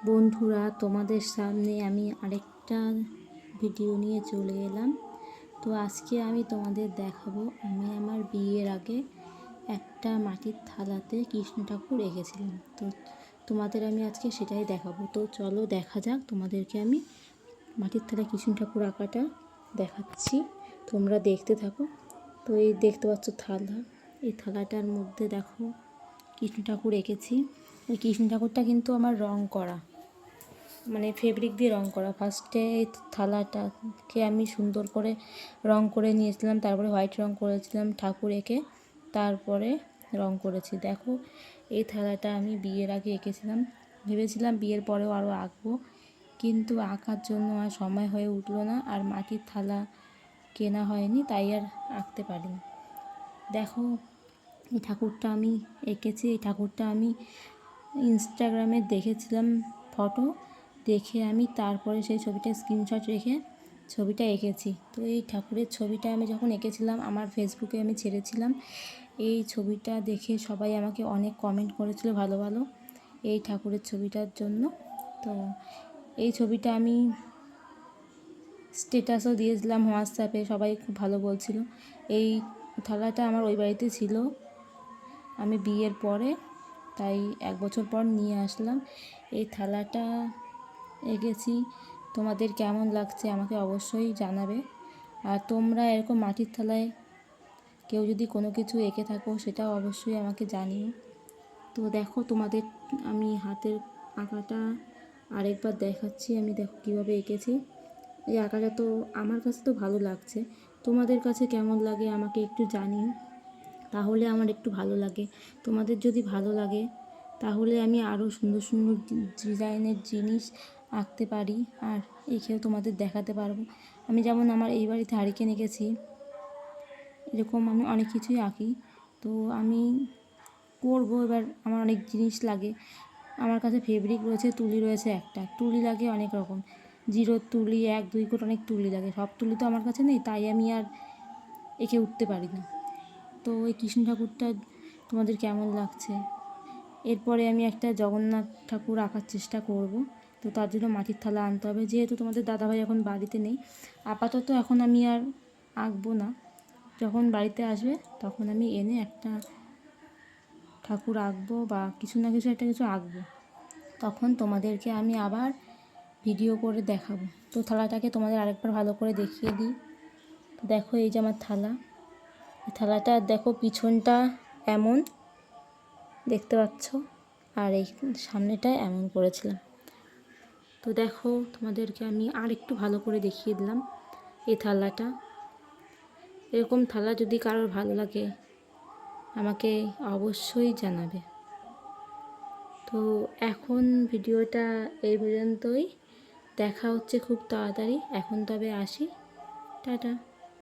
বন্ধুরা, তোমাদের সামনে আমি আরেকটা ভিডিও নিয়ে চলে এলাম। তো আজকে আমি তোমাদের দেখাবো আমি আমার বিয়ের আগে একটা মাটির থালাতে কৃষ্ণ ঠাকুর এঁকেছিলাম। তো তোমাদের আমি আজকে সেটাই দেখাবো। তো চলো দেখা যাক, তোমাদেরকে আমি মাটির থালায় কৃষ্ণ ঠাকুর আঁকাটা দেখাচ্ছি, তোমরা দেখতে থাকো। তো এই দেখতে পাচ্ছ থালা, এই থালাটার মধ্যে দেখো কৃষ্ণ ঠাকুর এঁকেছি। ওই কৃষ্ণ ঠাকুরটা কিন্তু আমার রং করা, মানে ফেব্রিক দিয়ে রং করা। ফার্স্টে এই থালাটাকে আমি সুন্দর করে রং করে নিয়েছিলাম, তারপরে হোয়াইট রং করেছিলাম ঠাকুর এঁকে, তারপরে রং করেছি। দেখো এই থালাটা আমি বিয়ের আগে এঁকেছিলাম, ভেবেছিলাম বিয়ের পরেও আরও আঁকবো, কিন্তু আঁকার জন্য আর সময় হয়ে উঠলো না, আর মাটির থালা কেনা হয়নি, তাই আর আঁকতে পারিনি। দেখো এই ঠাকুরটা আমি এঁকেছি। এই ঠাকুরটা আমি ইনস্টাগ্রামে দেখেছিলাম ফটো দেখে, আমি তারপরে সেই ছবিটা স্ক্রিনশট রেখে ছবিটা এঁকেছি। তো এই ঠাকুরের ছবিটা আমি যখন এঁকেছিলাম আমার ফেসবুকে আমি ছেড়েছিলাম। এই ছবিটা দেখে সবাই আমাকে অনেক কমেন্ট করেছিল ভালো ভালো এই ঠাকুরের ছবিটার জন্য। তো এই ছবিটা আমি স্ট্যাটাসও দিয়েছিলাম হোয়াটসঅ্যাপে, সবাই খুব ভালো বলছিল। এই থালাটা আমার ওই বাড়িতে ছিল আমি বিয়ের পরে, তাই 1 বছর পর নিয়ে আসলাম। এই থালাটা এঁকেছি, তোমাদের কেমন লাগছে আমাকে অবশ্যই জানাবে। আর তোমরা এরকম মাটির থালায় কেউ যদি কোনো কিছু এঁকে থাকো সেটাও অবশ্যই আমাকে জানিও। তো দেখো তোমাদের আমি হাতের আঁকাটা আরেকবার দেখাচ্ছি, আমি দেখো কীভাবে এঁকেছি। এই আঁকাটা তো আমার কাছে তো ভালো লাগছে, তোমাদের কাছে কেমন লাগে আমাকে একটু জানিও, তাহলে আমার একটু ভালো লাগে। তোমাদের যদি ভালো লাগে তাহলে আমি আরও সুন্দর সুন্দর ডিজাইনের জিনিস আঁকতে পারি, আর এঁকেও তোমাদের দেখাতে পারবো। আমি যেমন আমার এই বাড়িতে হারিকেন এঁকেছি, এরকম আমি অনেক কিছুই আঁকি। তো আমি করবো, এবার আমার অনেক জিনিস লাগে। আমার কাছে ফেব্রিক রয়েছে, তুলি রয়েছে, একটা তুলি লাগে অনেক রকম, 0 তুলি, 1, 2 কোট অনেক তুলি লাগে। সব তুলি তো আমার কাছে নেই, তাই আমি আর এঁকে উঠতে পারি না। তো ওই কৃষ্ণ ঠাকুরটা তোমাদের কেমন লাগছে? এরপরে আমি একটা জগন্নাথ ঠাকুর আঁকার চেষ্টা করব। তো তার জন্য মাটির থালা আনতে হবে, যেহেতু তোমাদের দাদাভাই এখন বাড়িতে নেই। আপাতত এখন আমি আর আঁকবো না, যখন বাড়িতে আসবে তখন আমি এনে একটা ঠাকুর আঁকবো, বা কিছু না কিছু একটা কিছু আঁকবো, তখন তোমাদেরকে আমি আবার ভিডিও করে দেখাবো। তো থালাটাকে তোমাদের আরেকবার ভালো করে দেখিয়ে দিই। তো দেখো এই যে আমার থালা, এই থালাটা দেখো পিছনটা এমন দেখতে পাচ্ছ, আর এই সামনেটা এমন করেছিলাম। তো দেখো তোমাদেরকে আমি আর একটু ভালো করে দেখিয়ে দিলাম এই থালাটা। এরকম থালা যদি কারোর ভালো লাগে আমাকে অবশ্যই জানাবে। তো এখন ভিডিওটা এই পর্যন্তই, দেখা হচ্ছে খুব তাড়াতাড়ি। এখন তবে আসি, টাটা।